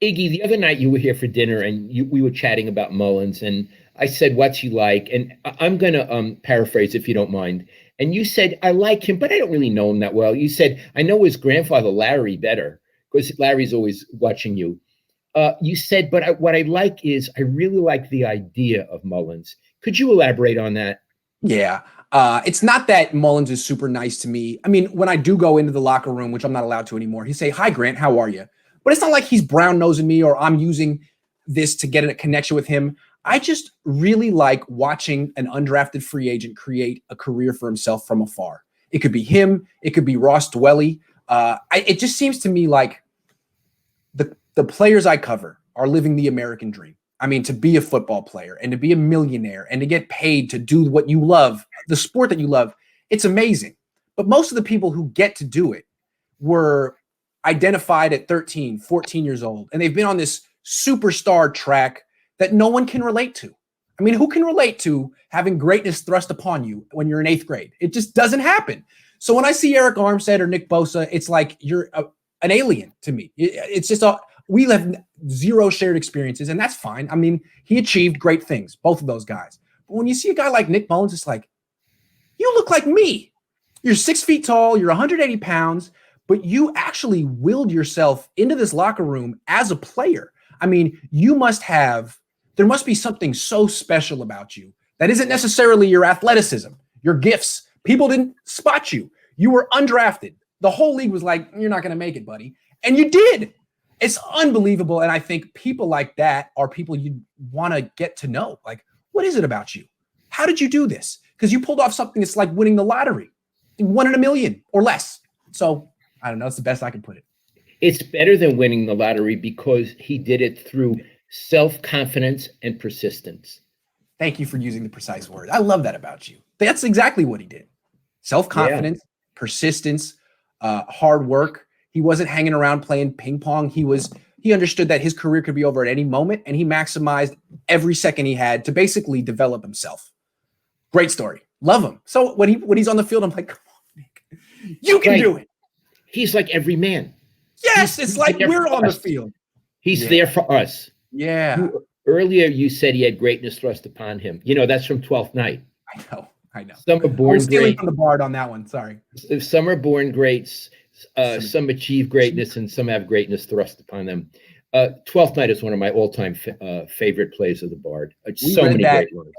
Iggy, the other night you were here for dinner and we were chatting about Mullins, and I said, "What's he like?" And I'm going to paraphrase if you don't mind. And you said, "I like him, but I don't really know him that well." You said, "I know his grandfather Larry better because Larry's always watching you." You said, "But what I like is I really like the idea of Mullins." Could you elaborate on that? Yeah. It's not that Mullins is super nice to me. I mean, when I do go into the locker room, which I'm not allowed to anymore, he say, "Hi, Grant, how are you?" But it's not like he's brown nosing me or I'm using this to get a connection with him. I just really like watching an undrafted free agent create a career for himself from afar. It could be him. It could be Ross Dwelly. It just seems to me like the players I cover are living the American dream. I mean, to be a football player and to be a millionaire and to get paid to do what you love, the sport that you love, it's amazing. But most of the people who get to do it were identified at 13, 14 years old, and they've been on this superstar track that no one can relate to. I mean, who can relate to having greatness thrust upon you when you're in eighth grade? It just doesn't happen. So when I see Eric Armstead or Nick Bosa, it's like you're an alien to me. It's just we have zero shared experiences, and that's fine. I mean, he achieved great things, both of those guys. But when you see a guy like Nick Mullens, it's like, you look like me. You're 6 feet tall, you're 180 pounds, but you actually willed yourself into this locker room as a player. I mean, there must be something so special about you that isn't necessarily your athleticism, your gifts. People didn't spot you. You were undrafted. The whole league was like, "You're not going to make it, buddy." And you did. It's unbelievable. And I think people like that are people you want to get to know. Like, what is it about you? How did you do this? Because you pulled off something that's like winning the lottery, 1 in a million or less. So I don't know. It's the best I can put it. It's better than winning the lottery because he did it through self-confidence and persistence. Thank you for using the precise word. I love that about you. That's exactly what he did. Self-confidence, persistence, hard work. He wasn't hanging around playing ping pong. He understood that his career could be over at any moment, and he maximized every second he had to basically develop himself. Great story. Love him. So when he's on the field, I'm like, "Come on, Nick. You can do it." He's like every man. Yes, it's like we're on the field. He's there for us. Yeah. Earlier, you said he had greatness thrust upon him. That's from 12th Night. I know. Some are born stealing from the Bard on that one. Sorry. Some are born greats. Some achieve greatness, and some have greatness thrust upon them. 12th Night is one of my all-time favorite plays of the Bard. So many great ones.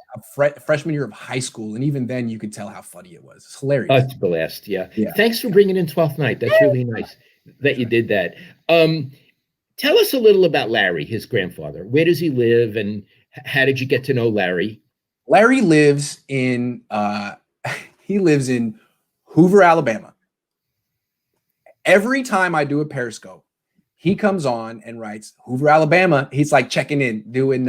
Freshman year of high school, and even then, you could tell how funny it was. It's hilarious. It's blessed. Yeah. Thanks for bringing in 12th Night. That's really nice that you did that. Tell us a little about Larry, his grandfather. Where does he live, and how did you get to know Larry? Larry lives in Hoover, Alabama. Every time I do a Periscope, he comes on and writes Hoover, Alabama. He's like checking in, doing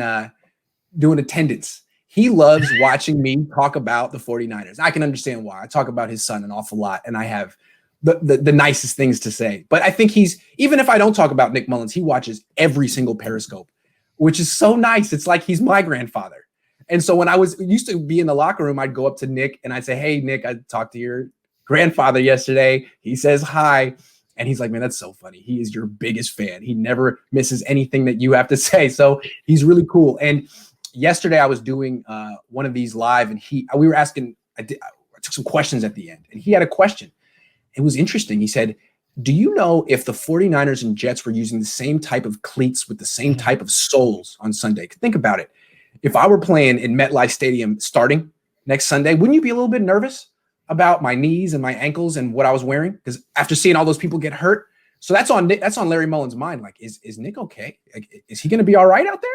attendance. He loves watching me talk about the 49ers. I can understand why. I talk about his son an awful lot, and I have the nicest things to say. But I think even if I don't talk about Nick Mullens, he watches every single Periscope, which is so nice. It's like he's my grandfather. And so when I used to be in the locker room, I'd go up to Nick and I'd say, "Hey, Nick, I talked to your grandfather yesterday. He says hi." And he's like, "Man, that's so funny. He is your biggest fan. He never misses anything that you have to say." So he's really cool. And yesterday I was doing one of these live, and we were asking, I took some questions at the end, and he had a question. It was interesting. He said, "Do you know if the 49ers and Jets were using the same type of cleats with the same type of soles on Sunday?" Think about it. If I were playing in MetLife Stadium starting next Sunday, wouldn't you be a little bit nervous about my knees and my ankles and what I was wearing? Because after seeing all those people get hurt. So that's on Larry Mullens' mind. Like, is Nick okay? Like, is he going to be all right out there?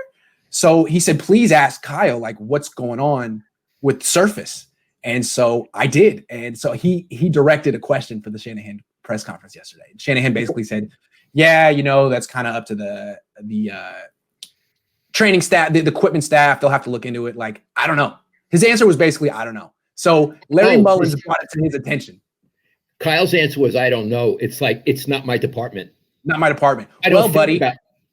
So he said, "Please ask Kyle, like, what's going on with Surface." And so I did. And so he directed a question for the Shanahan press conference yesterday. And Shanahan basically said, "Yeah, that's kind of up to the training staff, the equipment staff. They'll have to look into it." Like, I don't know. His answer was basically, "I don't know." So Larry Mullens brought it to his attention. Kyle's answer was, "I don't know." It's like, it's not my department. Not my department. Well, buddy,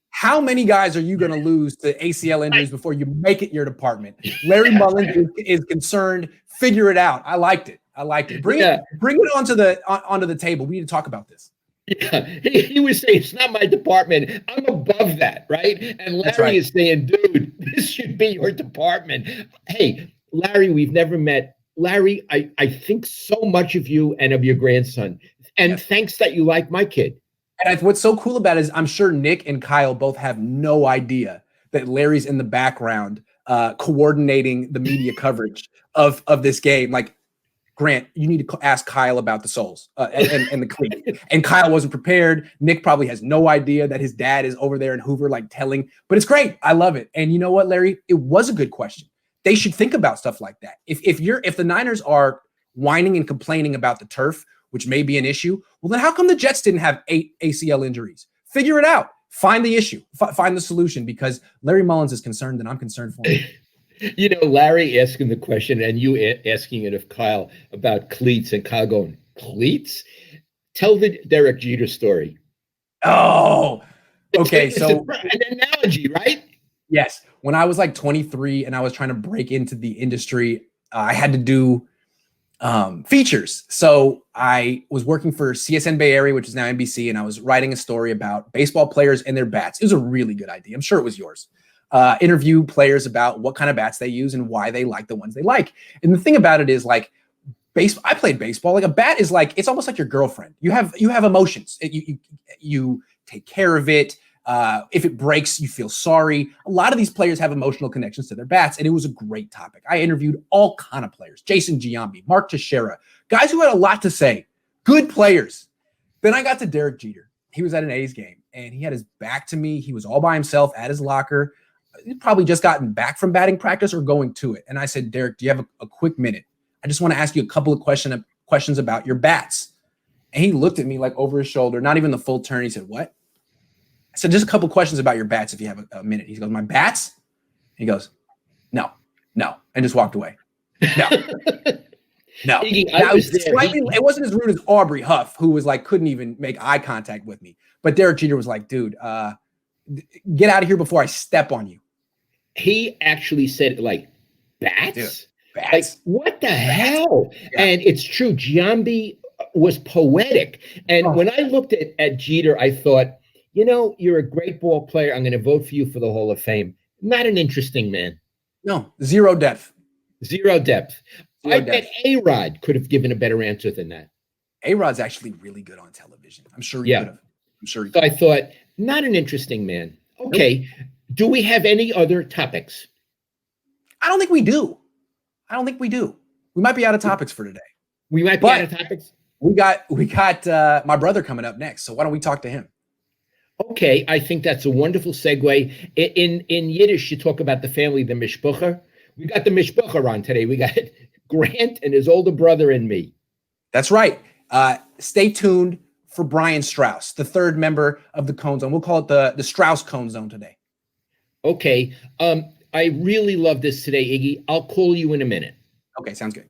how many guys are you going to lose to ACL injuries before you make it your department? Larry Mullens is concerned. Figure it out. I liked it. Bring it onto the table. We need to talk about this. Yeah, he was saying it's not my department. I'm above that, right? And That's Larry right. is saying, dude, this should be your department. Hey, Larry, we've never met. Larry, I think so much of you and of your grandson. And Yes. thanks that you like my kid. And what's so cool about it is I'm sure Nick and Kyle both have no idea that Larry's in the background coordinating the media coverage of this game. Like, Grant, you need to ask Kyle about the soles and the cleat. And Kyle wasn't prepared. Nick probably has no idea that his dad is over there in Hoover, like telling, but it's great. I love it. And you know what, Larry? It was a good question. They should think about stuff like that. If the Niners are whining and complaining about the turf, which may be an issue, well, then how come the Jets didn't have 8 ACL injuries? Figure it out. Find the issue. Find the solution, because Larry Mullens is concerned and I'm concerned for him. You know, Larry asking the question and you asking it of Kyle about cleats, and Kyle going, cleats? Tell the Derek Jeter story. Oh, okay. It's So an analogy, right? yes, when I was like 23 and I was trying to break into the industry, I had to do features. So I was working for CSN Bay Area, which is now NBC, and I was writing a story about baseball players and their bats. It was a really good idea. I'm sure it was yours. Interview players about what kind of bats they use and why they like the ones they like. And the thing about it is, like, I played baseball. Like, a bat is like, it's almost like your girlfriend. You have emotions. You take care of it. If it breaks, you feel sorry. A lot of these players have emotional connections to their bats, and it was a great topic. I interviewed all kind of players: Jason Giambi, Mark Teixeira, guys who had a lot to say, good players. Then I got to Derek Jeter. He was at an A's game, and he had his back to me. He was all by himself at his locker. He'd probably just gotten back from batting practice or going to it. And I said, Derek, do you have a quick minute? I just want to ask you a couple of questions about your bats. And he looked at me like over his shoulder, not even the full turn. He said, what? I said, just a couple questions about your bats if you have a minute. He goes, my bats? He goes, no, and just walked away. No. No. Iggy, Now, it wasn't as rude as Aubrey Huff, who was like, couldn't even make eye contact with me. But Derek Jeter was like, dude, get out of here before I step on you. He actually said, like, bats? Dude, bats. Like, what the hell? Yeah. And it's true. Giambi was poetic. And when I looked at Jeter, I thought, you know, you're a great ball player. I'm going to vote for you for the Hall of Fame. Not an interesting man. No, zero depth. Zero depth. I bet A-Rod could have given a better answer than that. A-Rod's actually really good on television. I'm sure he could have. I'm sure he could. So I thought, not an interesting man. Okay. Nope. Do we have any other topics? I don't think we do. We might be out of topics for today. We might be out of topics. We got my brother coming up next. So why don't we talk to him? Okay, I think that's a wonderful segue. In Yiddish, you talk about the family, the mishpucha. We got the mishpucha on today. We got Grant and his older brother and me. That's right. Stay tuned for Brian Strauss, the third member of the Cohn Zohn. We'll call it the Strauss Cohn Zohn today. Okay. I really love this today, Iggy. I'll call you in a minute. Okay, sounds good.